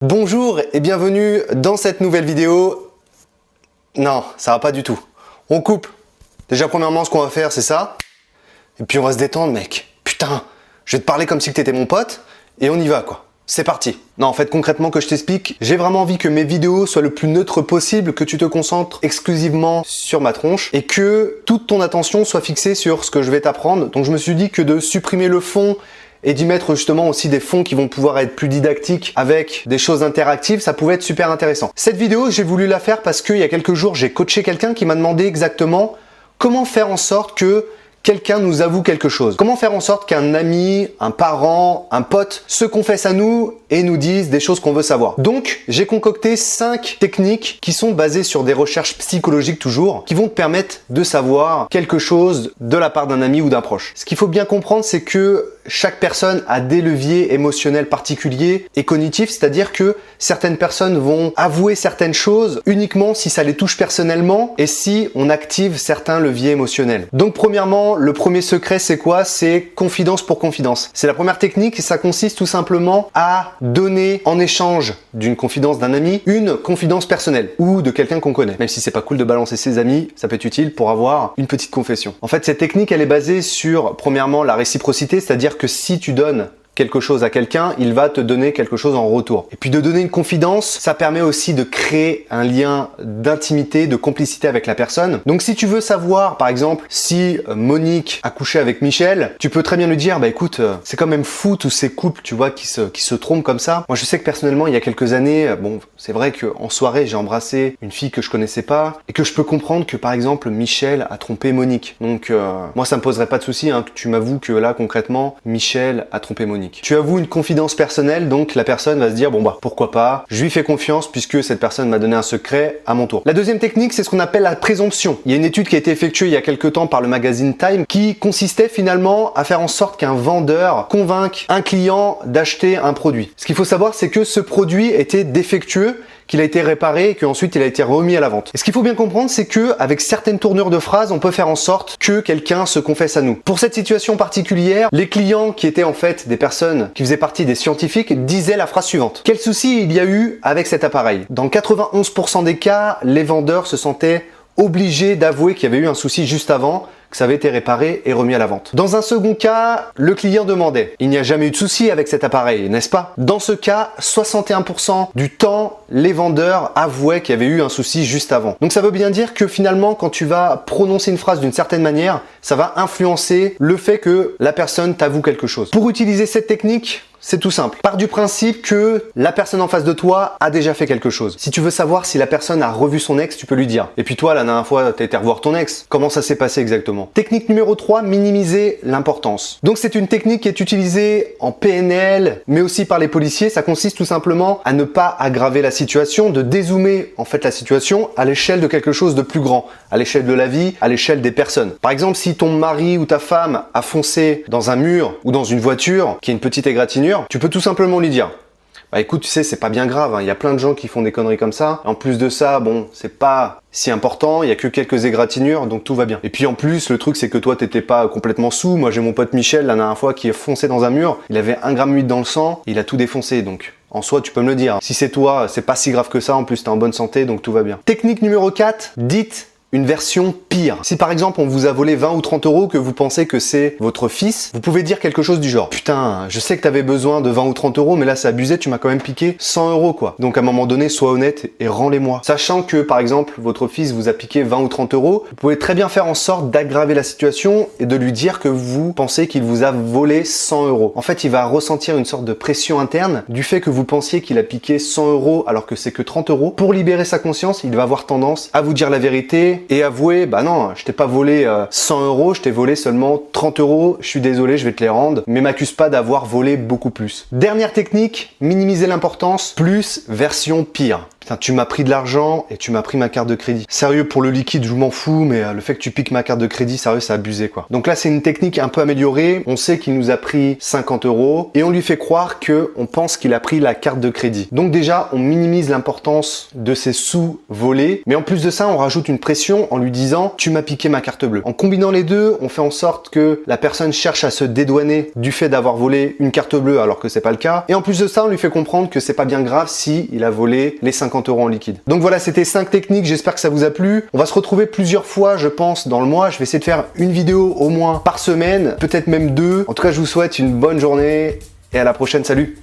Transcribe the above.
Bonjour et bienvenue dans cette nouvelle vidéo. Non, ça va pas du tout. On coupe. Déjà premièrement ce qu'on va faire c'est ça. Et puis on va se détendre mec. Putain, je vais te parler comme si t'étais mon pote et on y va quoi. C'est parti. Non en fait concrètement que je t'explique, j'ai vraiment envie que mes vidéos soient le plus neutre possible, que tu te concentres exclusivement sur ma tronche et que toute ton attention soit fixée sur ce que je vais t'apprendre. Donc je me suis dit que de supprimer le fond et d'y mettre justement aussi des fonds qui vont pouvoir être plus didactiques avec des choses interactives, ça pouvait être super intéressant. Cette vidéo, j'ai voulu la faire parce qu'il y a quelques jours, j'ai coaché quelqu'un qui m'a demandé exactement comment faire en sorte que quelqu'un nous avoue quelque chose. Comment faire en sorte qu'un ami, un parent, un pote se confesse à nous et nous dise des choses qu'on veut savoir. Donc, j'ai concocté 5 techniques qui sont basées sur des recherches psychologiques toujours, qui vont te permettre de savoir quelque chose de la part d'un ami ou d'un proche. Ce qu'il faut bien comprendre, c'est que chaque personne a des leviers émotionnels particuliers et cognitifs, c'est-à-dire que certaines personnes vont avouer certaines choses uniquement si ça les touche personnellement et si on active certains leviers émotionnels. Donc premièrement, le premier secret c'est quoi? C'est confidence pour confidence. C'est la première technique et ça consiste tout simplement à donner en échange d'une confidence d'un ami une confidence personnelle ou de quelqu'un qu'on connaît. Même si c'est pas cool de balancer ses amis, ça peut être utile pour avoir une petite confession. En fait, cette technique elle est basée sur premièrement la réciprocité, c'est-à-dire que si tu donnes quelque chose à quelqu'un, il va te donner quelque chose en retour. Et puis de donner une confidence, ça permet aussi de créer un lien d'intimité, de complicité avec la personne. Donc si tu veux savoir, par exemple, si Monique a couché avec Michel, tu peux très bien lui dire, bah écoute, c'est quand même fou tous ces couples, tu vois, qui se trompent comme ça. Moi je sais que personnellement, il y a quelques années, bon, c'est vrai qu'en soirée, j'ai embrassé une fille que je connaissais pas et que je peux comprendre que par exemple, Michel a trompé Monique. Donc moi ça me poserait pas de souci que tu m'avoues que là concrètement, Michel a trompé Monique. Tu avoues une confidence personnelle, donc la personne va se dire bon bah pourquoi pas, je lui fais confiance puisque cette personne m'a donné un secret à mon tour. La deuxième technique, c'est ce qu'on appelle la présomption. Il y a une étude qui a été effectuée il y a quelques temps par le magazine Time qui consistait finalement à faire en sorte qu'un vendeur convainque un client d'acheter un produit. Ce qu'il faut savoir, c'est que ce produit était défectueux, qu'il a été réparé et qu'ensuite il a été remis à la vente. Et ce qu'il faut bien comprendre, c'est que avec certaines tournures de phrases, on peut faire en sorte que quelqu'un se confesse à nous. Pour cette situation particulière, les clients qui étaient en fait des personnes qui faisaient partie des scientifiques disaient la phrase suivante. Quel souci il y a eu avec cet appareil? Dans 91% des cas, les vendeurs se sentaient obligés d'avouer qu'il y avait eu un souci juste avant, que ça avait été réparé et remis à la vente. Dans un second cas, le client demandait « Il n'y a jamais eu de souci avec cet appareil, n'est-ce pas ?» Dans ce cas, 61% du temps, les vendeurs avouaient qu'il y avait eu un souci juste avant. Donc ça veut bien dire que finalement, quand tu vas prononcer une phrase d'une certaine manière, ça va influencer le fait que la personne t'avoue quelque chose. Pour utiliser cette technique, c'est tout simple. Pars du principe que la personne en face de toi a déjà fait quelque chose. Si tu veux savoir si la personne a revu son ex, tu peux lui dire. Et puis toi, la dernière fois, t'as été revoir ton ex. Comment ça s'est passé exactement? Technique numéro 3, minimiser l'importance. Donc c'est une technique qui est utilisée en PNL, mais aussi par les policiers. Ça consiste tout simplement à ne pas aggraver la situation, de dézoomer en fait la situation à l'échelle de quelque chose de plus grand, à l'échelle de la vie, à l'échelle des personnes. Par exemple, si ton mari ou ta femme a foncé dans un mur ou dans une voiture qui a une petite égratignure, tu peux tout simplement lui dire bah écoute, tu sais, c'est pas bien grave, il y a plein de gens qui font des conneries comme ça. En plus de ça, bon, c'est pas si important, il y a que quelques égratignures, donc tout va bien. Et puis en plus, le truc c'est que toi t'étais pas complètement sous. Moi j'ai mon pote Michel la dernière fois qui est foncé dans un mur, il avait 1,8 g dans le sang, il a tout défoncé, donc en soi tu peux me le dire. Si c'est toi, c'est pas si grave que ça, en plus t'es en bonne santé, donc tout va bien. Technique numéro 4, dites une version pire. Si par exemple on vous a volé 20 ou 30 euros, que vous pensez que c'est votre fils, vous pouvez dire quelque chose du genre putain, je sais que t'avais besoin de 20 ou 30 euros, mais là c'est abusé, tu m'as quand même piqué 100 euros quoi. Donc à un moment donné, sois honnête et rends-les-moi. Sachant que par exemple votre fils vous a piqué 20 ou 30 euros, vous pouvez très bien faire en sorte d'aggraver la situation et de lui dire que vous pensez qu'il vous a volé 100 euros. En fait, il va ressentir une sorte de pression interne du fait que vous pensiez qu'il a piqué 100 euros alors que c'est que 30 euros. Pour libérer sa conscience, il va avoir tendance à vous dire la vérité et avouer, bah non, je t'ai pas volé 100 euros, je t'ai volé seulement 30 euros, je suis désolé, je vais te les rendre, mais m'accuse pas d'avoir volé beaucoup plus. Dernière technique, minimiser l'importance, plus version pire. Putain, tu m'as pris de l'argent et tu m'as pris ma carte de crédit. Sérieux, pour le liquide, je m'en fous, mais le fait que tu piques ma carte de crédit, sérieux, c'est abusé, quoi. Donc là, c'est une technique un peu améliorée. On sait qu'il nous a pris 50 € et on lui fait croire que on pense qu'il a pris la carte de crédit. Donc déjà, on minimise l'importance de ces sous volés, mais en plus de ça, on rajoute une pression en lui disant « tu m'as piqué ma carte bleue ». En combinant les deux, on fait en sorte que la personne cherche à se dédouaner du fait d'avoir volé une carte bleue alors que c'est pas le cas. Et en plus de ça, on lui fait comprendre que c'est pas bien grave si il a volé les 50 € en liquide. Donc voilà, c'était 5 techniques, j'espère que ça vous a plu. On va se retrouver plusieurs fois, je pense, dans le mois. Je vais essayer de faire une vidéo au moins par semaine, peut-être même 2. En tout cas, je vous souhaite une bonne journée et à la prochaine, salut!